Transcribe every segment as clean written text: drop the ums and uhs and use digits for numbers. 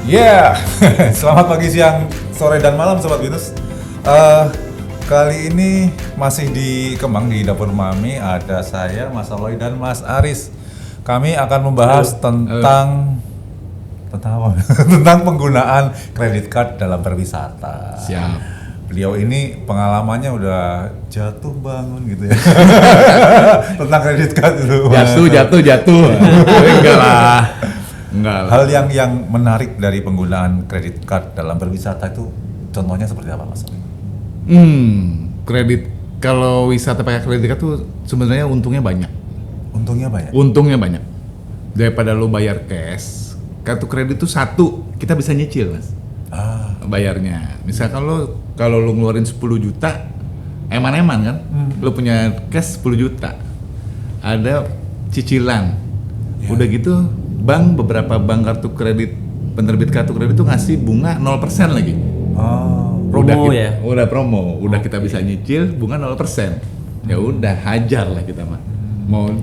Yeah, selamat pagi, siang, sore, dan malam Sobat Binus. Kali ini masih di Kemang di Dapur Mami, ada saya, Mas Aloy, dan Mas Aris. Kami akan membahas tentang apa? Tentang penggunaan kredit card dalam berwisata. Siap. Beliau ini pengalamannya udah jatuh bangun gitu ya. Tentang kredit card itu. Jatuh. Enggak lah. Hal yang menarik dari penggunaan kredit card dalam berwisata itu contohnya seperti apa, Mas? Kredit, kalau wisata pakai kredit card tuh sebenarnya untungnya banyak. Untungnya banyak. Daripada lo bayar cash, kartu kredit tuh satu kita bisa nyicil, Mas. Bayarnya. Misalkan kalau lo ngeluarin 10 juta, eman-eman kan? Lo punya cash 10 juta. Ada cicilan. Ya. Udah gitu beberapa bank kartu kredit, penerbit kartu kredit tuh ngasih bunga 0% lagi. Promo ya? Udah promo, udah kita bisa nyicil bunga 0%. Ya udah hajar lah kita mah. Mau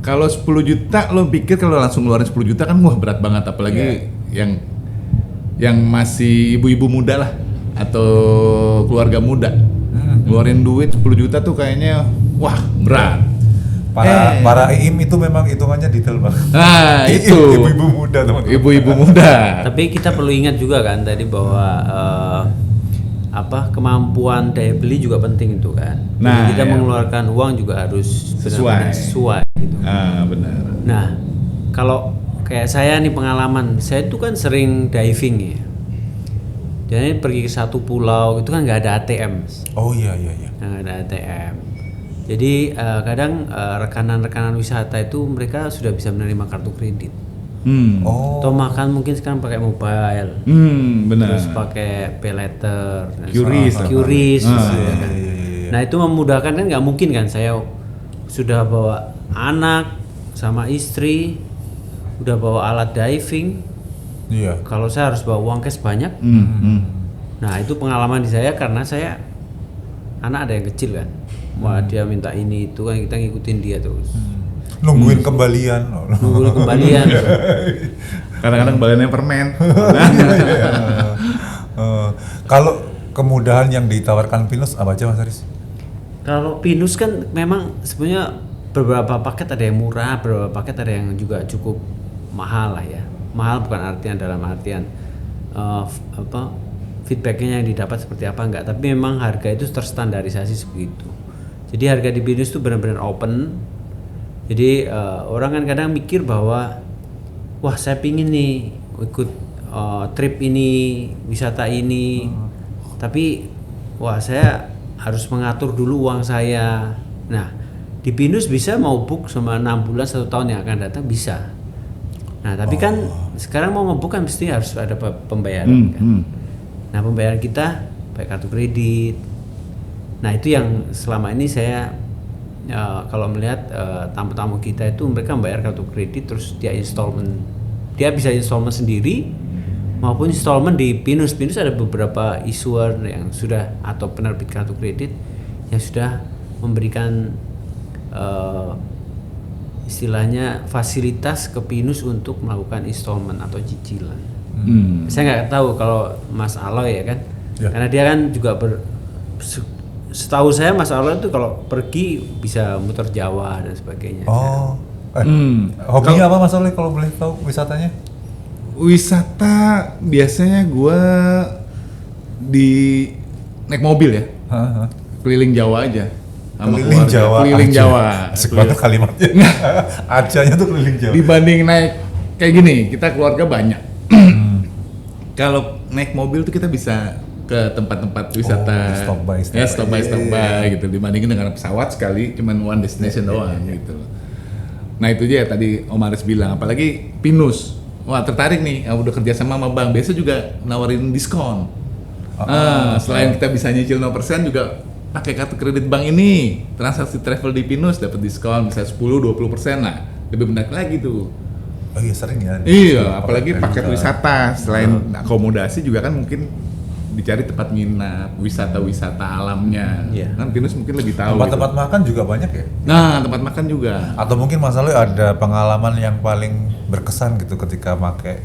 kalau 10 juta lo pikir kalau langsung ngeluarin 10 juta kan wah berat banget, apalagi yang masih ibu-ibu muda lah atau keluarga muda. Ngeluarin duit 10 juta tuh kayaknya wah berat. Para IIM itu memang hitungannya detail banget. Nah, itu ibu-ibu muda, teman-teman. Ibu-ibu muda. Tapi kita perlu ingat juga kan tadi bahwa kemampuan daya beli juga penting itu kan. Nah, jadi kita ya. mengeluarkan uang juga harus benar-benar sesuai gitu. Benar. Nah, kalau kayak saya nih pengalaman, saya itu kan sering diving ya. Jadi pergi ke satu pulau itu kan nggak ada ATM. Oh iya. Nggak ada ATM. Jadi kadang rekanan-rekanan wisata itu mereka sudah bisa menerima kartu kredit. Atau makan mungkin sekarang pakai mobile. Benar. Terus pakai pay letter, QRIS. ya kan. Nah itu memudahkan kan, nggak mungkin kan saya sudah bawa anak sama istri, udah bawa alat diving. Iya. Kalau saya harus bawa uang cash banyak. Nah itu pengalaman di saya karena saya anak ada yang kecil kan. Wah dia minta ini itu kan kita ngikutin dia terus. Nungguin kembalian. Kadang-kadang kembaliannya permen. Kalau kemudahan yang ditawarkan Pinus apa aja, Mas Aris? Kalau Pinus kan memang sebenarnya beberapa paket ada yang murah, beberapa paket ada yang juga cukup mahal lah ya. Mahal bukan artian dalam artian feedbacknya yang didapat seperti apa enggak, tapi memang harga itu terstandarisasi sebegitu. Jadi harga di Pinus itu benar-benar open. Jadi orang kan kadang mikir bahwa wah saya pingin nih ikut trip ini, wisata ini, tapi wah saya harus mengatur dulu uang saya. Nah di Pinus bisa mau book sama 6 bulan 1 tahun yang akan datang bisa. Nah tapi kan sekarang mau nge-book kan mesti harus ada pembayaran kan. Nah pembayaran kita pakai kartu kredit. Nah itu yang selama ini saya kalau melihat tamu-tamu kita itu mereka membayar kartu kredit terus dia installment, dia bisa installment sendiri maupun installment di Pinus. Pinus ada beberapa issuer yang sudah atau penerbit kartu kredit yang sudah memberikan istilahnya fasilitas ke Pinus untuk melakukan installment atau cicilan. Saya nggak tahu kalau Mas Aloy ya kan, karena dia kan juga setahu saya Mas Aloy itu kalau pergi bisa muter Jawa dan sebagainya. Hobinya apa, Mas Aloy, kalau boleh tahu wisatanya? Wisata biasanya gua naik mobil ya. Keliling Jawa aja. Keliling Jawa. Asik banget kalimatnya. Ajanya tuh keliling Jawa. Dibanding naik kayak gini, kita keluarga banyak. Kalau naik mobil tuh kita bisa ke tempat-tempat wisata, stop by gitu, dibandingin dengan pesawat sekali cuman one destination doang gitu. Nah itu dia tadi Om Aris bilang, apalagi Pinus, wah tertarik nih, udah kerja sama bank, biasa juga nawarin diskon. Selain kita bisa nyicil 0% juga pakai kartu kredit bank ini, transaksi travel di Pinus dapat diskon bisa 10-20% lah, lebih menarik lagi tuh. Oh iya sering ya. Iya, apalagi paket wisata, selain akomodasi juga kan mungkin dicari tempat nginap, wisata-wisata alamnya. Kan Pinus mungkin lebih tahu. Tempat-tempat makan juga banyak ya? Nah, tempat makan juga. Atau mungkin Mas Aloy ada pengalaman yang paling berkesan gitu ketika pakai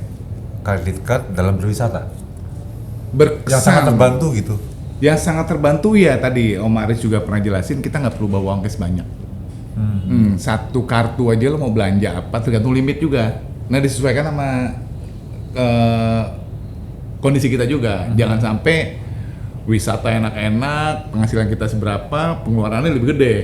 kredit card dalam berwisata? Berkesan. Yang sangat terbantu gitu. Yang sangat terbantu ya tadi Om Aris juga pernah jelasin, kita nggak perlu bawa uang cash banyak. Satu kartu aja lo mau belanja apa tergantung limit juga. Nah disesuaikan sama kondisi kita juga. Jangan sampai wisata enak-enak, penghasilan kita seberapa, pengeluarannya lebih gede.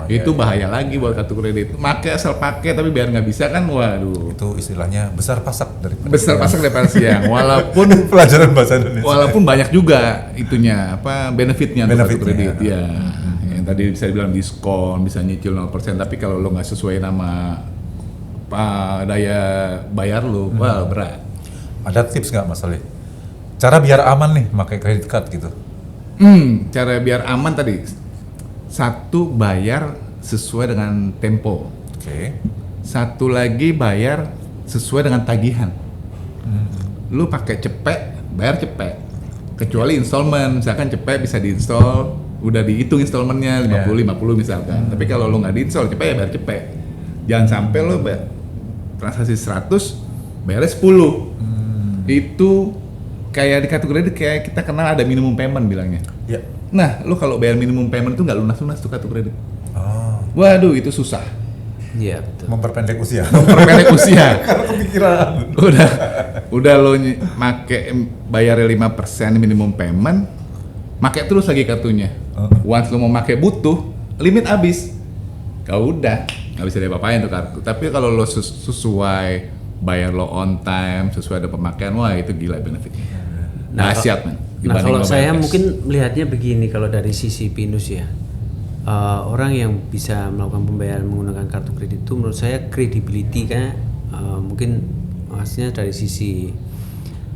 Itu bahaya lagi buat kartu kredit. Make asal pakai tapi biar nggak bisa kan, waduh. Itu istilahnya besar pasak daripada Besar pasak daripada siang. Walaupun pelajaran bahasa Indonesia. walaupun banyak juga itunya benefitnya untuk kartu kredit ya. Yang tadi bisa dibilang diskon, bisa nyicil 0%, tapi kalau lo nggak sesuai nama daya bayar lo, wah berat. Ada tips nggak Mas Ali? Cara biar aman nih pakai kredit card gitu? Cara biar aman tadi, satu bayar sesuai dengan tempo. Oke. Satu lagi bayar sesuai dengan tagihan. Lu pakai cepet, bayar cepet. Kecuali installment, misalkan cepet bisa diinstal, udah dihitung installmentnya 50 misalkan. Tapi kalau lu nggak diinstal cepet ya bayar cepet. Jangan sampai lu transaksi 100, bayarnya 10. Itu kayak di kartu kredit kayak kita kenal ada minimum payment bilangnya. Ya. Nah, lu kalau bayar minimum payment itu nggak lunas-lunas tuh kartu kredit. Oh. Waduh, itu susah. Iya betul. Memperpendek usia. Memperpendek usia. Karena kepikiran. Udah lo make bayarnya 5% minimum payment, make terus lagi kartunya. Once lo mau make butuh, limit habis. Kau udah nggak bisa diapa-apain tuh kartu. Tapi kalau lo sesuai bayar lo on time, sesuai ada pemakaian, wah itu gila benefitnya. Dahsyat man. Nah kalau saya cash. mungkin melihatnya begini, kalau dari sisi Pinus ya, orang yang bisa melakukan pembayaran menggunakan kartu kredit itu menurut saya credibility kan, mungkin maksudnya dari sisi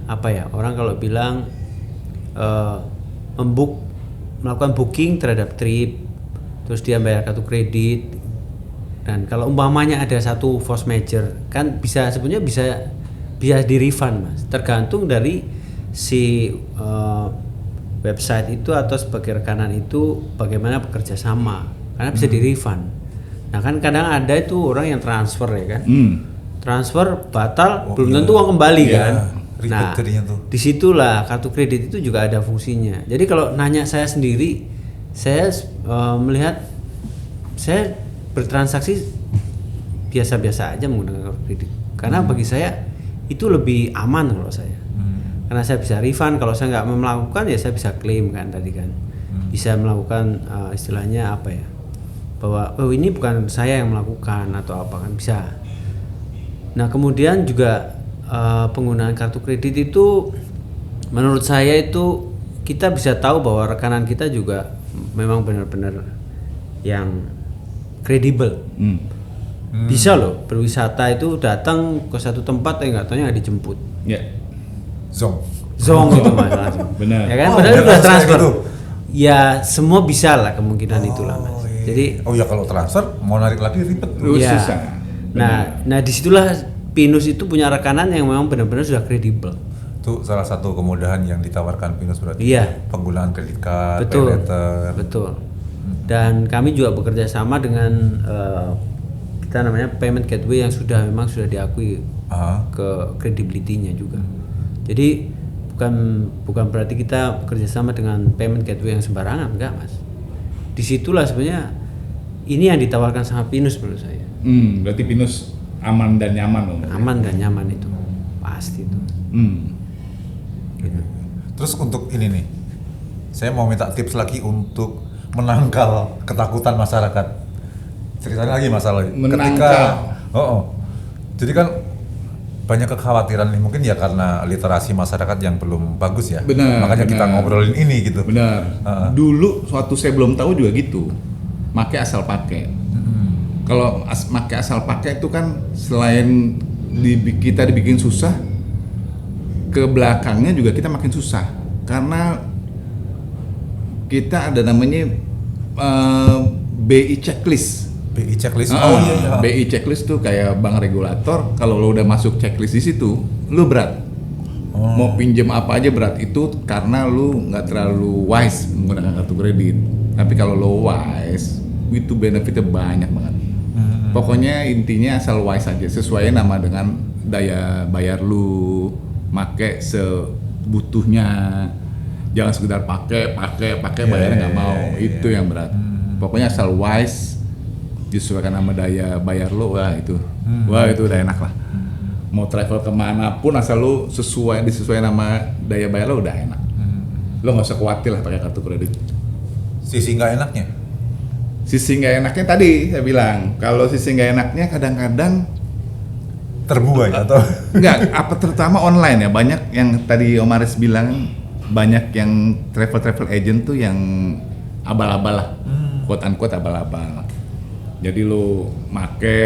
apa ya, orang kalau bilang melakukan booking terhadap trip, terus dia bayar kartu kredit, dan kalau umpamanya ada satu force major kan sebenarnya bisa di refund Mas, tergantung dari si website itu atau sebagai rekanan itu bagaimana bekerja sama, karena bisa di refund. Nah kan kadang ada itu orang yang transfer ya kan, transfer batal belum tentu uang kembali kan. Nah disitulah kartu kredit itu juga ada fungsinya. Jadi kalau nanya saya sendiri, saya melihat saya bertransaksi biasa-biasa aja menggunakan kartu kredit, karena bagi saya itu lebih aman kalau saya. Karena saya bisa refund, kalau saya nggak melakukan ya saya bisa klaim kan tadi kan, bisa melakukan istilahnya apa ya, bahwa ini bukan saya yang melakukan atau apa kan bisa. Nah kemudian juga penggunaan kartu kredit itu menurut saya itu kita bisa tahu bahwa rekanan kita juga memang benar-benar yang kredibel. Bisa loh berwisata itu datang ke satu tempat nggak taunya nggak dijemput. Zong itu Mas langsung. Benar. Ya kan, padahal udah transfer. Gitu. Ya semua bisa lah kemungkinan itulah Mas. Iya. Jadi ya kalau transfer mau narik lagi ribet. Ya. Susah. Nah disitulah Pinus itu punya rekanan yang memang benar-benar sudah kredibel. Itu salah satu kemudahan yang ditawarkan Pinus berarti. Iya. Penggunaan kredit card, betul, pay letter. Betul. Dan kami juga bekerja sama dengan kita namanya payment gateway yang memang sudah diakui ke credibility-nya juga. Jadi bukan berarti kita bekerjasama dengan payment gateway yang sembarangan, enggak Mas. Disitulah sebenarnya ini yang ditawarkan sama Pinus menurut saya. Berarti Pinus aman dan nyaman loh. Aman dan nyaman itu pasti itu. Terus untuk ini nih, saya mau minta tips lagi untuk menangkal ketakutan masyarakat. Ceritanya lagi masalah ketika, jadi kan banyak kekhawatiran nih, mungkin ya karena literasi masyarakat yang belum bagus ya. Makanya kita ngobrolin ini gitu. Benar. Dulu waktu saya belum tahu juga gitu. Make asal pakai. Kalau make asal pakai itu kan selain kita dibikin susah, ke belakangnya juga kita makin susah. Karena kita ada namanya BI checklist. BI checklist. Iya. BI checklist tuh kayak bank regulator. Kalau lo udah masuk checklist di situ, lo berat. Mau pinjam apa aja berat, itu karena lo nggak terlalu wise menggunakan kartu kredit. Tapi kalau lo wise, itu benefitnya banyak banget. Pokoknya intinya asal wise aja, sesuai nama dengan daya bayar lo, make sebutuhnya, jangan sekedar pakai bayarnya nggak mau, itu yang berat. Pokoknya asal wise, disesuaikan sama daya bayar lo, wah itu udah enak lah. Mau travel kemana pun asal lo disesuaikan sama daya bayar lo udah enak. Lo nggak usah khawatir lah pakai kartu kredit. Sisi nggak enaknya? Sisi nggak enaknya tadi saya bilang, kalau sisi nggak enaknya kadang-kadang Terbuai atau? Enggak, apa terutama online ya, banyak yang tadi Om Aris bilang, banyak yang travel agent tuh yang abal-abal lah, quote-unquote abal-abal. Jadi lo make,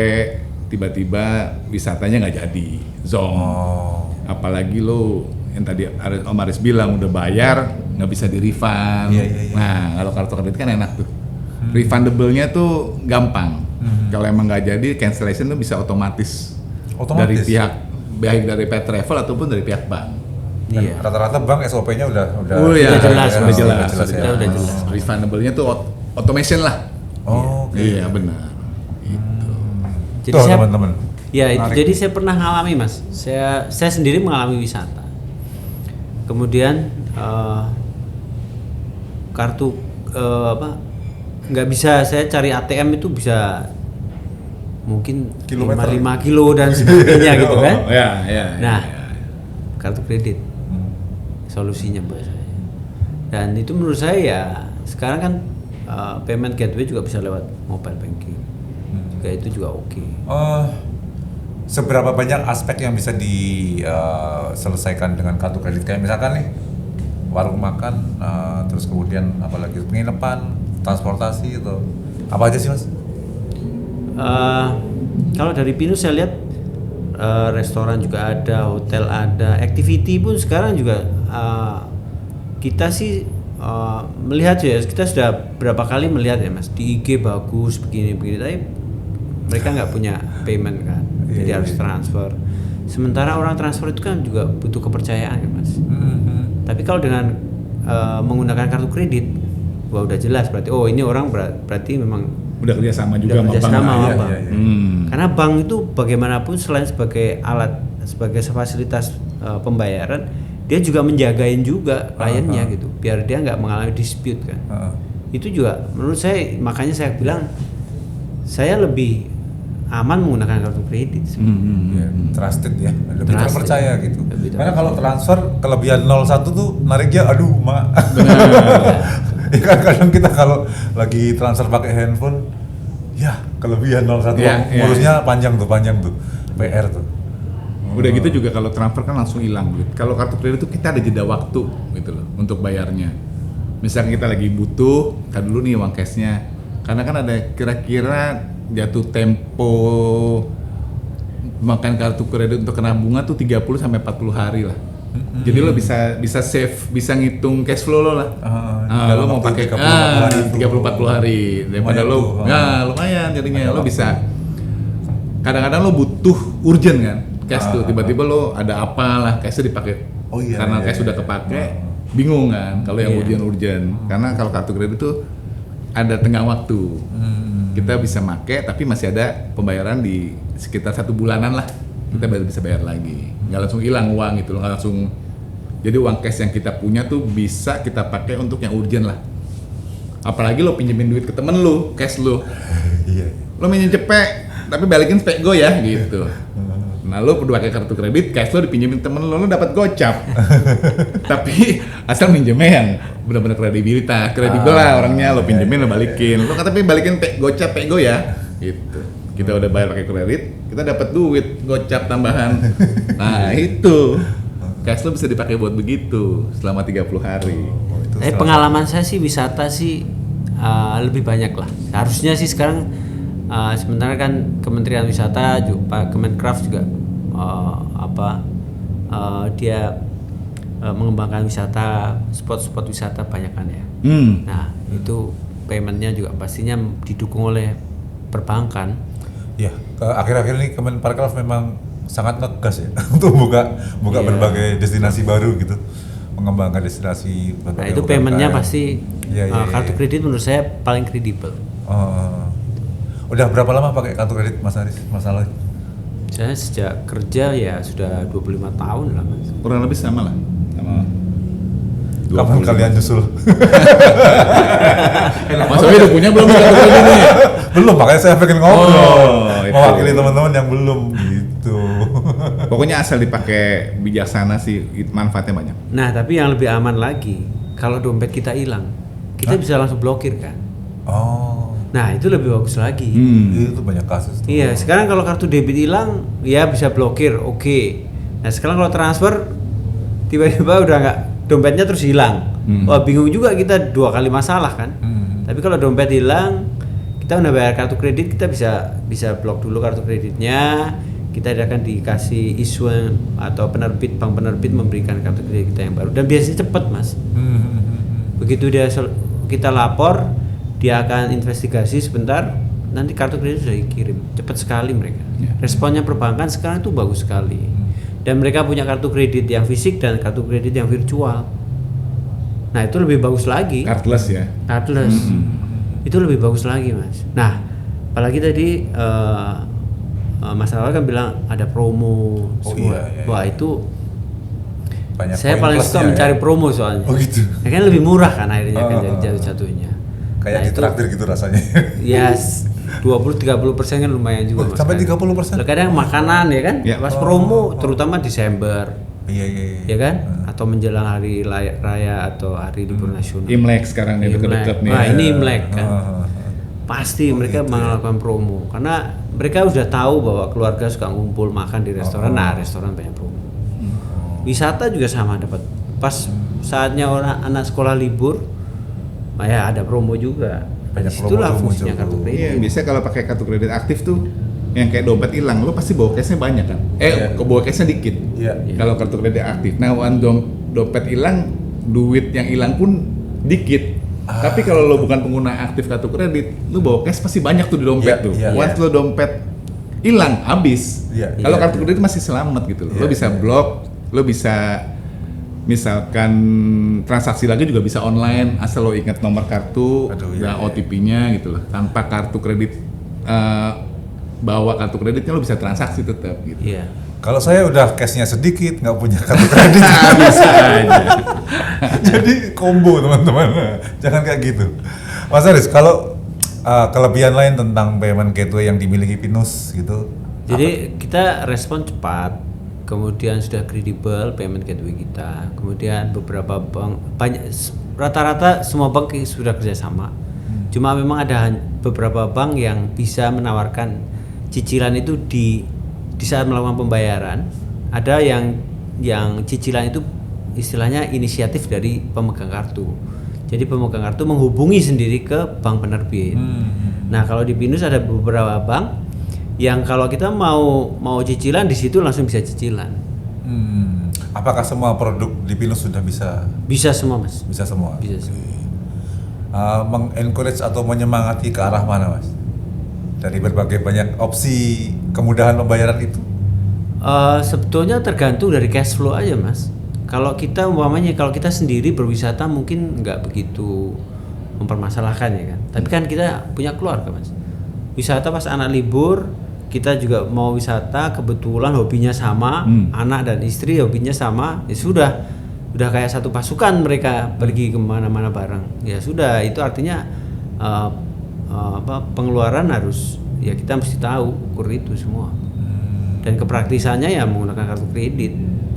tiba-tiba wisatanya nggak jadi, zong. Apalagi lo yang tadi Om Aris bilang udah bayar, nggak bisa di-refund. Nah, kalau kartu kredit kan enak tuh. Refundable-nya tuh gampang. Kalau emang nggak jadi, cancellation tuh bisa otomatis. Dari pihak baik dari pihak travel ataupun dari pihak bank. Iya. Rata-rata bank SOP-nya udah jelas. Udah jelas. Refundable-nya tuh automation lah. Iya benar. Itu. Jadi tuh, saya, teman-teman. Ya itu. Jadi saya pernah mengalami Mas. Saya sendiri mengalami wisata. Kemudian kartu nggak bisa saya cari ATM itu bisa mungkin 5 kilo dan sebagainya gitu kan. Nah, kartu kredit solusinya buat saya. Dan itu menurut saya ya sekarang kan payment gateway juga bisa lewat mobile banking. Juga itu juga oke. Seberapa banyak aspek yang bisa diselesaikan dengan kartu kredit? Kayak misalkan nih warung makan, terus kemudian apalagi penginapan, transportasi itu apa aja sih Mas? Kalau dari Pinus saya lihat restoran juga ada, hotel ada, activity pun sekarang juga kita sih melihat ya, kita sudah berapa kali melihat ya Mas di IG bagus begini, tapi mereka nggak punya payment kan, jadi harus transfer. Sementara orang transfer itu kan juga butuh kepercayaan ya Mas. Tapi kalau dengan menggunakan kartu kredit, wah udah jelas berarti, oh ini orang berarti memang udah kerjasama juga sama bank. Karena bank itu bagaimanapun selain sebagai alat, sebagai fasilitas pembayaran, dia juga menjagain juga kliennya gitu, biar dia nggak mengalami dispute kan. Itu juga menurut saya, makanya saya bilang saya lebih aman menggunakan kartu kredit. Trusted ya, lebih terpercaya gitu. Karena kalau transfer kelebihan 01 tuh nariknya aduh mak. Ya kan kadang kita kalau lagi transfer pakai handphone, ya kelebihan 01 ngurusnya panjang tuh PR tuh. Udah gitu juga kalau transfer kan langsung hilang gitu. Kalau kartu kredit itu kita ada jeda waktu gitu loh untuk bayarnya. Misalnya kita lagi butuh, kan dulu nih uang cashnya. Karena kan ada kira-kira jatuh tempo makan kartu kredit untuk kena bunga tuh 30 sampai 40 hari lah. Jadi lo bisa save, bisa ngitung cash flow lo lah. Lo mau pakai 30-40 hari daripada lo, lumayan jadinya. Lo bisa, kadang-kadang lo butuh urgent kan, cash tuh. Tiba-tiba lo ada apalah, cashnya dipakai. Karena cash sudah kepake, bingung kan. Kalau yang urgent, karena kalau kartu kredit tuh ada tengah waktu. Kita bisa make, tapi masih ada pembayaran di sekitar 1 bulanan lah. Kita baru bisa bayar lagi, nggak langsung hilang uang gitu, nggak langsung. Jadi uang cash yang kita punya tuh bisa kita pakai untuk yang urgent lah. Apalagi lo pinjemin duit ke temen lo, cash lo, lo minjem cepet, tapi balikin cepet go ya gitu. Nah lo perlu pakai kartu kredit, cash lo dipinjemin temen lo dapat gocap. Tapi asal minjemnya yang benar-benar kredibel lah orangnya, lo pinjemin lo balikin, lo tapi balikin gocap go ya gitu. Kita udah bayar pakai kredit, kita dapat duit gocap tambahan. Nah itu cash lo bisa dipakai buat begitu selama 30 hari. Pengalaman saya sih wisata sih lebih banyak lah. Harusnya sih sekarang sementara kan Kementerian Wisata, Pak Kemenkraf juga dia mengembangkan wisata, spot-spot wisata banyak kan ya. Nah itu paymentnya juga pastinya didukung oleh perbankan. Ya, akhir-akhir ini Kemenparekraf memang sangat ngegas ya untuk buka berbagai destinasi baru gitu, mengembangkan destinasi. Nah itu paymentnya pasti kartu kredit menurut saya paling kredibel. Udah berapa lama pakai kartu kredit Mas Aris? Masalah? Saya sejak kerja ya sudah 25 tahun lah Mas. Kurang lebih sama lah. Sama Kapan 20. kalian nyusul? Mas Owi udah punya belum kartu kredit nih? Belum, makanya saya pengen ngobrol. itu. Mewakili teman-teman yang belum gitu. Pokoknya asal dipakai bijaksana sih manfaatnya banyak. Nah, tapi yang lebih aman lagi, kalau dompet kita hilang, kita bisa langsung blokir kan. Oh, Nah, itu lebih bagus lagi. itu banyak kasus tuh. Iya, sekarang kalau kartu debit hilang, ya bisa blokir, oke. Nah, sekarang kalau transfer, tiba-tiba udah nggak, dompetnya terus hilang. Wah, bingung juga kita 2 kali masalah kan. Tapi kalau dompet hilang, kita udah bayar kartu kredit, kita bisa blok dulu kartu kreditnya. Kita akan dikasih issuance atau bank penerbit memberikan kartu kredit kita yang baru. Dan biasanya cepat, Mas. Begitu kita lapor, dia akan investigasi sebentar, nanti kartu kredit sudah dikirim. Cepat sekali mereka. Responnya perbankan sekarang itu bagus sekali. Dan mereka punya kartu kredit yang fisik dan kartu kredit yang virtual. Nah, itu lebih bagus lagi. Cardless ya. Cardless. Itu lebih bagus lagi, Mas. Nah, apalagi tadi Mas Awal kan bilang ada promo semua. Iya. Wah, itu Banyak saya poin paling plusnya suka mencari promo soalnya. Oh gitu. Ya kan lebih murah kan akhirnya kan jadi jatuh-jatuhnya. Kayak Nah, di traktir gitu rasanya. Ya 20-30% kan lumayan juga, Mas. Sampai kan. 30%? Lah, kadang makanan ya kan, Ya. pas promo terutama Desember, Iya. ya kan, atau menjelang hari raya atau hari libur nasional. Imlek sekarang nih Imlek. deket-deket nih. Nah, ini Imlek kan. Ah. Pasti mereka melakukan promo karena mereka udah tahu bahwa keluarga suka ngumpul makan di restoran. Nah, restoran banyak promo. Wisata juga sama, dapat pas saatnya orang anak sekolah libur, ya ada promo juga. Banyak Itulah promo fungsinya muncul. kartu kredit. Iya, biasanya kalau pakai kartu kredit aktif tuh yang kayak dompet hilang, lo pasti bawa cashnya banyak kan? Bawa cashnya dikit. Iya. Kalau kartu kredit aktif, nah dompet hilang, duit yang hilang pun dikit. Tapi kalau lo bukan pengguna aktif kartu kredit, lo bawa cash pasti banyak tuh di dompet Iya, tuh. iya. Once lo dompet hilang, habis. Iya, Kalau iya. kartu kredit masih selamat gitu loh. Lo Iya, bisa iya. blok, lo bisa misalkan transaksi lagi juga bisa online asal lo ingat nomor kartu Aduh, dan iya, iya. OTP-nya gitu loh. Tanpa kartu kredit bawa kartu kreditnya lo bisa transaksi tetap gitu. Iya. Kalau saya udah cashnya sedikit, nggak punya kartu kredit, Bisa aja. jadi combo teman-teman. Jangan kayak gitu. Mas Aris, kalau kelebihan lain tentang payment gateway yang dimiliki Pinus gitu, Jadi kita respon cepat, kemudian sudah kredibel payment gateway kita. Kemudian beberapa bank, rata-rata semua bank sudah kerjasama. Cuma memang ada beberapa bank yang bisa menawarkan cicilan itu di saat melakukan pembayaran. Ada yang cicilan itu istilahnya inisiatif dari pemegang kartu. Jadi pemegang kartu menghubungi sendiri ke bank penerbit. Nah, kalau di Pinus ada beberapa bank yang kalau kita mau cicilan di situ langsung bisa cicilan. apakah semua produk di Pinus sudah bisa? Bisa semua, Mas. Bisa semua. Bisa semua. Mengencourage atau menyemangati ke arah mana, Mas? Dari berbagai banyak opsi kemudahan pembayaran itu? Sebetulnya tergantung dari cash flow aja, Mas. Kalau kita umpamanya kalau kita sendiri berwisata mungkin nggak begitu mempermasalahkan ya kan. Tapi kan kita punya keluarga, Mas. Wisata pas anak libur, kita juga mau wisata, kebetulan hobinya sama, anak dan istri hobinya sama, ya sudah kayak satu pasukan mereka pergi kemana-mana bareng. Ya sudah, itu artinya pengeluaran harus ya kita mesti tahu ukur itu semua. Dan kepraktisannya ya menggunakan kartu kredit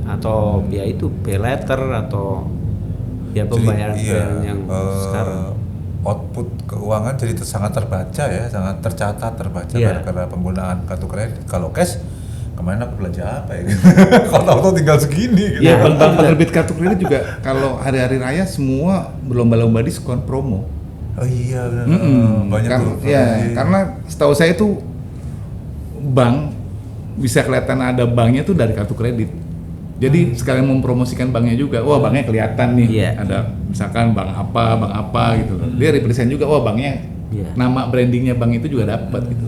atau ya itu pay letter atau ya pembayaran yang sekarang. Output keuangan jadi sangat terbaca ya, sangat tercatat karena penggunaan kartu kredit. Kalau cash, kemarin aku belanja apa ya? Kalau tahu tinggal segini. Gitu. Ya, bank penerbit kartu kredit juga kalau hari-hari raya semua berlomba-lomba diskon promo. Oh iya benar. Banyak tuh. Ya, karena setahu saya tuh bank bisa kelihatan ada banknya tuh dari kartu kredit. Jadi sekalian mempromosikan banknya juga. Wah, banknya kelihatan nih. Iya. Ada misalkan bank apa gitu. Dia represent juga, wah banknya nama brandingnya bank itu juga dapat gitu.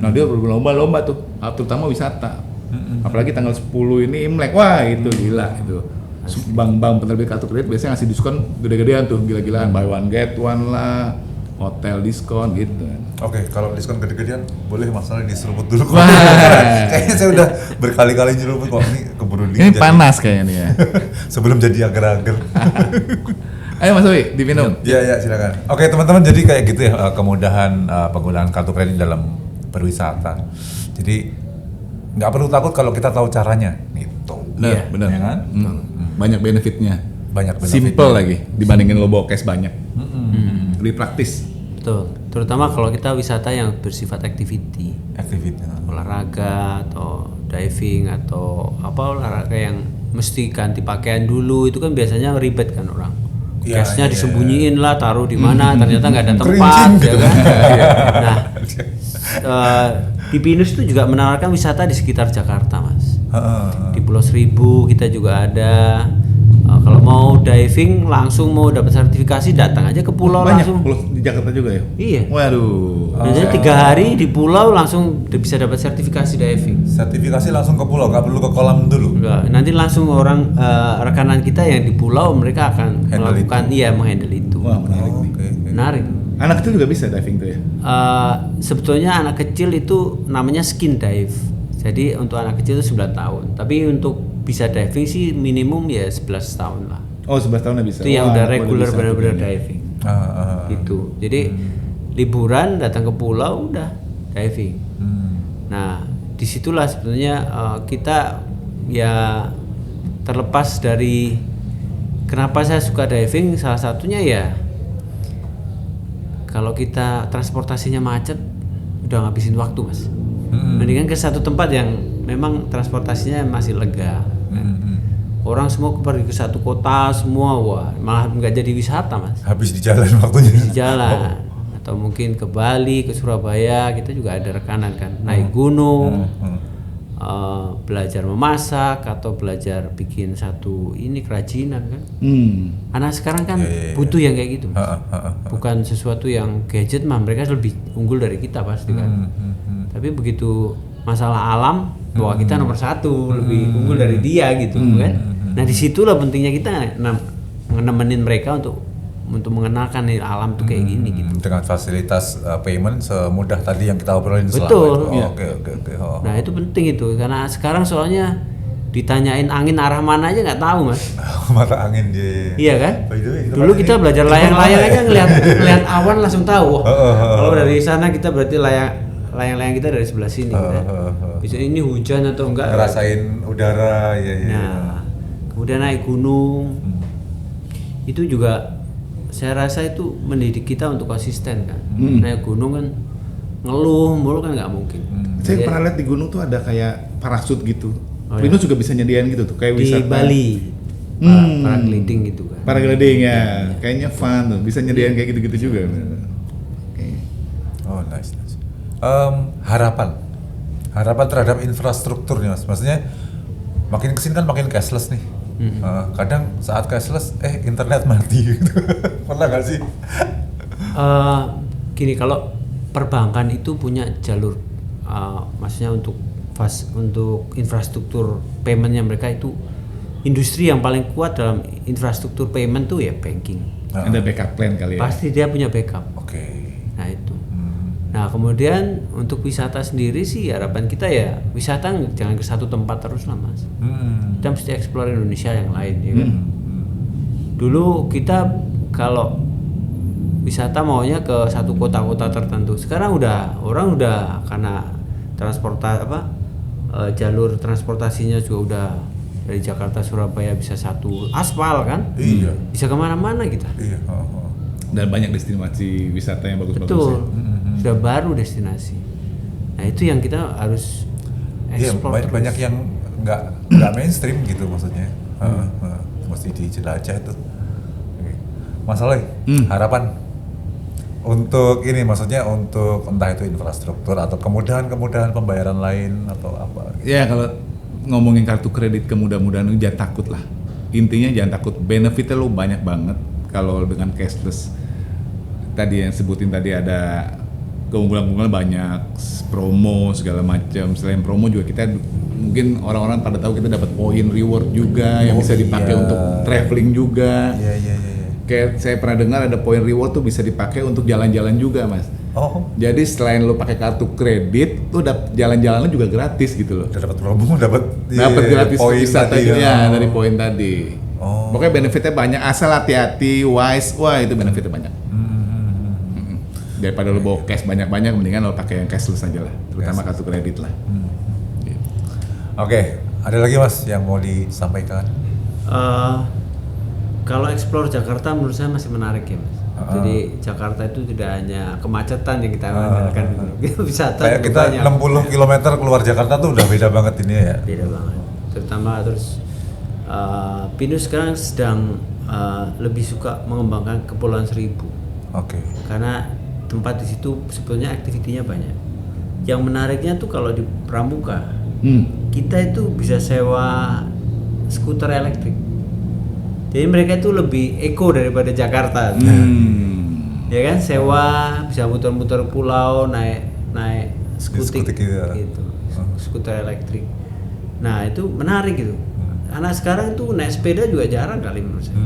Nah, dia berlomba-lomba tuh, terutama wisata. Apalagi tanggal 10 ini Imlek. Wah, itu gila itu. Bank-bank penerbit kartu kredit biasanya ngasih diskon gede-gedean tuh, gila-gilaan, buy one get one lah, hotel diskon gitu kan. Oke, kalau diskon gede-gedean boleh masalah diseruput dulu. Wah. Kayaknya saya udah berkali-kali nyeruput kok, ini keburu Ini panas kayaknya nih ya. Sebelum jadi agar-agar. Ayo Mas Owi, diminum. Iya, silakan. Oke, teman-teman, jadi kayak gitu ya kemudahan penggunaan kartu kredit dalam berwisata. Jadi nggak perlu takut kalau kita tahu caranya. Gitu. Benar, benar. Ya kan? Banyak benefitnya. Banyak benefitnya. Simple lagi dibandingin lo bawa cash banyak. Lebih praktis. Betul. Terutama kalau kita wisata yang bersifat activity, olahraga atau diving atau apa olahraga yang mesti ganti pakaian dulu, itu kan biasanya ribet kan orang. Ya, Cashnya ya. disembunyiin lah, taruh di mana, ternyata nggak ada tempat. Kerincing Ya gitu. kan? Nah, di Pinus itu juga menawarkan wisata di sekitar Jakarta, Mas. Di Pulau Seribu kita juga ada. Kalau mau diving langsung mau dapat sertifikasi, datang aja ke pulau Banyak langsung. pulau di Jakarta juga ya? Iya. Waduh. Biasanya 3 hari di pulau langsung bisa dapat sertifikasi diving. Sertifikasi langsung ke pulau, nggak perlu ke kolam dulu. Enggak, nanti langsung orang rekanan kita yang di pulau mereka akan Handle melakukan menghandle itu. Wah, menarik nih. Oke. Menarik. Anak kecil juga bisa diving tuh ya? Sebetulnya anak kecil itu namanya skin dive. Jadi untuk anak kecil itu 9 tahun. Tapi untuk bisa diving sih minimum ya 11 tahun lah. Oh, 11 tahun bisa. Itu yang Wah, udah aku regular bisa benar-benar tuh. diving. Ah. Gitu. Jadi liburan datang ke pulau udah diving. Nah, disitulah sebetulnya kita ya terlepas dari kenapa saya suka diving, salah satunya ya kalau kita transportasinya macet udah ngabisin waktu, Mas. Mendingan ke satu tempat yang memang transportasinya masih lega. Orang semua pergi ke satu kota semua, wah malah nggak jadi wisata, Mas. Habis di jalan waktunya. Di jalan atau mungkin ke Bali, ke Surabaya, kita juga ada rekanan kan naik gunung, belajar memasak atau belajar bikin satu ini kerajinan kan. Anak sekarang kan butuh yang kayak gitu, Mas. Bukan sesuatu yang gadget mah, mereka lebih unggul dari kita pasti kan. Tapi begitu masalah alam, bahwa kita nomor 1 lebih unggul dari dia gitu kan. Nah disitulah pentingnya kita nemenin mereka untuk mengenalkan nih alam tuh kayak gini gitu. Dengan fasilitas payment semudah tadi yang kita obrolin selama Betul. itu. Iya. Oke. Oh. Nah itu penting itu karena sekarang soalnya ditanyain angin arah mana aja nggak tahu, Mas. Mata angin dia. Iya kan? By the way, tempat Dulu ini kita belajar di layang-layang mana aja ya? ngelihat awan langsung tahu. Kalau dari sana kita berarti layang-layang kita dari sebelah sini. Kan? Bisa ini hujan atau enggak? Ngerasain udara ya. Nah, kemudian naik gunung. Itu juga saya rasa itu mendidik kita untuk konsisten kan. Naik gunung kan ngeluh mulu kan nggak mungkin. Saya Jadi, pernah lihat di gunung tuh ada kayak parasut gitu. Oh, Pinus juga bisa nyediain gitu tuh, kayak di wisata. Bali paragliding gitu kan. Paragliding ya, kayaknya fun tuh, bisa nyediain kayak gitu-gitu juga. Oke. Oh nice. Harapan terhadap infrastruktur nih, Mas. Maksudnya makin kesini kan makin cashless nih. Kadang saat cashless internet mati gitu. Pernah nggak sih? Gini, kalau perbankan itu punya jalur maksudnya untuk infrastruktur paymentnya mereka itu industri yang paling kuat dalam infrastruktur payment tuh ya banking. Ada backup plan kali ya. Pasti dia punya backup. Oke. Nah itu. Nah kemudian untuk wisata sendiri sih harapan kita ya wisata jangan ke satu tempat terus lah, Mas. Kita mesti explore Indonesia yang lain ya kan. Dulu kita kalau wisata maunya ke satu kota-kota tertentu. Sekarang orang udah karena jalur transportasinya juga udah dari Jakarta Surabaya bisa satu aspal kan. Iya. Bisa kemana-mana kita. Iya. Dan banyak destinasi wisata yang bagus-bagus. Betul. Ya. Sudah baru destinasi. Nah itu yang kita harus Iya, explore terus. banyak yang nggak mainstream gitu maksudnya. Mesti dijelajah itu. Oke. Mas Aloy, harapan untuk ini maksudnya untuk entah itu infrastruktur atau kemudahan pembayaran lain atau apa gitu. Ya kalau ngomongin kartu kredit kemudahan-mudahan jangan takut lah. Intinya jangan takut, benefitnya lo banyak banget kalau dengan cashless. Tadi yang sebutin tadi ada keunggulan-keunggulan banyak, promo segala macam. Selain promo juga kita mungkin orang-orang pada tahu kita dapat poin reward juga yang bisa dipakai untuk traveling juga. Iya. kayak saya pernah dengar ada poin reward tuh bisa dipakai untuk jalan-jalan juga, Mas. Oh, Jadi selain lo pakai kartu kredit, tuh jalan-jalan lo juga gratis gitu loh. udah dapat promo, dapat Dapat gratis poin wisata tadi gitu ya dari poin tadi. Oh. Pokoknya benefitnya banyak, asal hati-hati, wise, wah itu benefitnya banyak. Daripada lo bawa cash banyak-banyak, mendingan lo pakai yang cashless aja lah, terutama kartu kredit lah. Oke, ada lagi Mas yang mau disampaikan? Kalau explore Jakarta menurut saya masih menarik ya Mas. Jadi Jakarta itu tidak hanya kemacetan yang kita andalkan, wisata Kayak juga kita banyak. 60 km keluar Jakarta tuh udah beda banget ini ya. Beda banget. Terutama terus Pinus sekarang sedang lebih suka mengembangkan Kepulauan Seribu Oke. karena tempat di situ sebetulnya aktivitinya banyak. Yang menariknya tuh kalau di Pramuka kita itu bisa sewa skuter elektrik. Jadi mereka itu lebih eco daripada Jakarta. Ya kan, sewa bisa muter-muter pulau, naik skutik Skutik gitu ya. gitu. Skuter elektrik. Nah, itu menarik gitu. Anak sekarang tuh naik sepeda juga jarang kali menurut saya.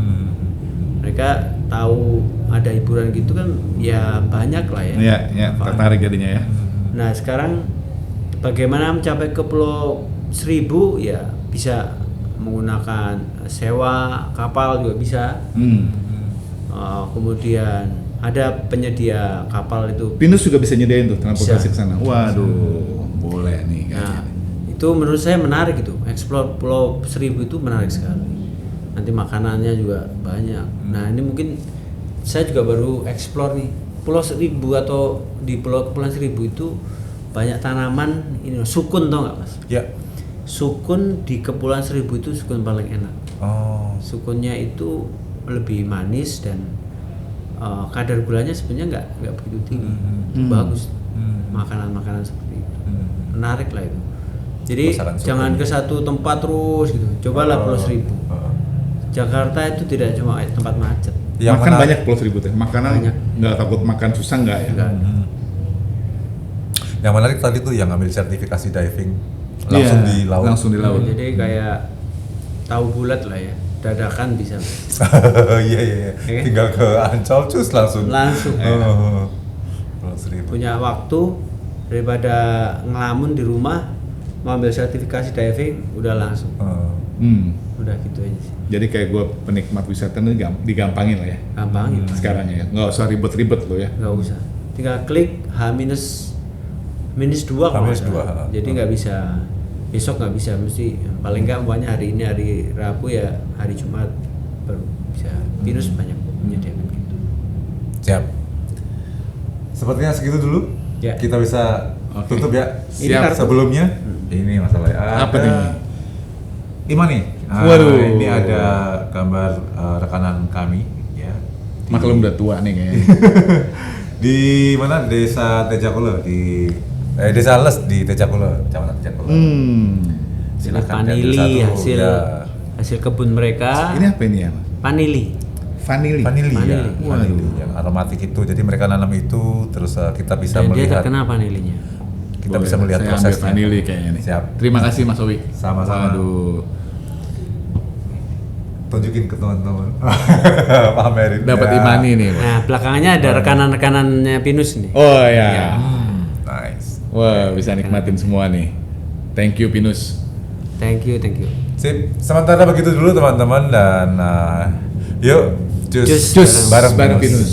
Mereka tahu ada hiburan gitu kan ya banyak lah ya. Iya, ya, tertarik jadinya ya. Nah, sekarang bagaimana mencapai ke Pulau Seribu ya bisa menggunakan sewa kapal juga bisa. Kemudian ada penyedia kapal itu. Pinus juga bisa nyediain tuh transportasi Bisa. ke sana. Waduh, boleh nih Nah, kayaknya. itu menurut saya menarik itu. Explore Pulau Seribu itu menarik sekali. Nanti makanannya juga banyak. Nah, ini mungkin saya juga baru explore nih. Pulau Seribu atau di Kepulauan Seribu itu banyak tanaman ini sukun, tau nggak Mas? Ya. Sukun di Kepulauan Seribu itu sukun paling enak. Oh. Sukunnya itu lebih manis dan kadar gulanya sebenarnya nggak begitu tinggi. Bagus makanan-makanan seperti itu. Menarik lah itu. Jadi Masakan jangan sukunnya. ke satu tempat terus gitu. Cobalah Pulau Seribu. Jakarta itu tidak cuma tempat macet. Yang Makan menarik- banyak Pulau Seribu teh. Makanan Banyak. nggak takut makan susah nggak ya? Enggak. Yang menarik tadi tuh yang ngambil sertifikasi diving langsung Iya, di laut. Langsung di laut. Jadi kayak tahu bulat lah ya. Dadakan bisa. Iya iya. Iya kan? Tinggal ke Ancol cus langsung. Langsung. Pulau Seribu. Punya waktu daripada ngelamun di rumah mau ambil sertifikasi diving udah langsung. Udah gitu aja sih. Jadi kayak gue penikmat wisata ini digampangin lah ya. Gampang gitu. Sekarang ya, nggak usah ribet-ribet lo ya. Nggak usah. Tinggal klik H-2 kalau nggak H-2, salah. Jadi nggak bisa besok nggak bisa, mesti paling nggak umpamanya hari ini hari Rabu ya hari Jumat baru bisa. Pinus banyak menyediakan gitu. Siap. Sepertinya segitu dulu. Ya. Kita bisa Oke. tutup ya. Ini kartu. Sebelumnya ini masalahnya. Apa nih? Ima nih. Waduh. Ini ada gambar rekanan kami ya. Maklum udah tua nih kayaknya. Di mana? Desa Tejakula di Desa Les di Tejakula, Kecamatan Tejakula. Silakan Panili diambil satu, hasil ya. hasil kebun mereka. Ini apa ini ya, Mas? Panili. Vanili. Vanili ya, Vanili. vanili yang aromatik itu. Jadi mereka nanam itu terus kita bisa Dan dia melihat terkenal panilinya. kita Boleh, bisa melihat saya prosesnya. ambil vanili kayaknya nih. Siap. Terima kasih Mas Owi. Sama-sama. Waduh. Tunjukin ke teman-teman. Pamerin. Dapat ya. imani nih. Mas. Nah, belakangannya ada rekanan-rekanannya Pinus nih. Oh ya. Ya. Nice. Wah, bisa nikmatin semua nih. Thank you Pinus. Thank you. Sip. Sementara begitu dulu teman-teman dan yuk Cus bareng bareng Pinus. Pinus.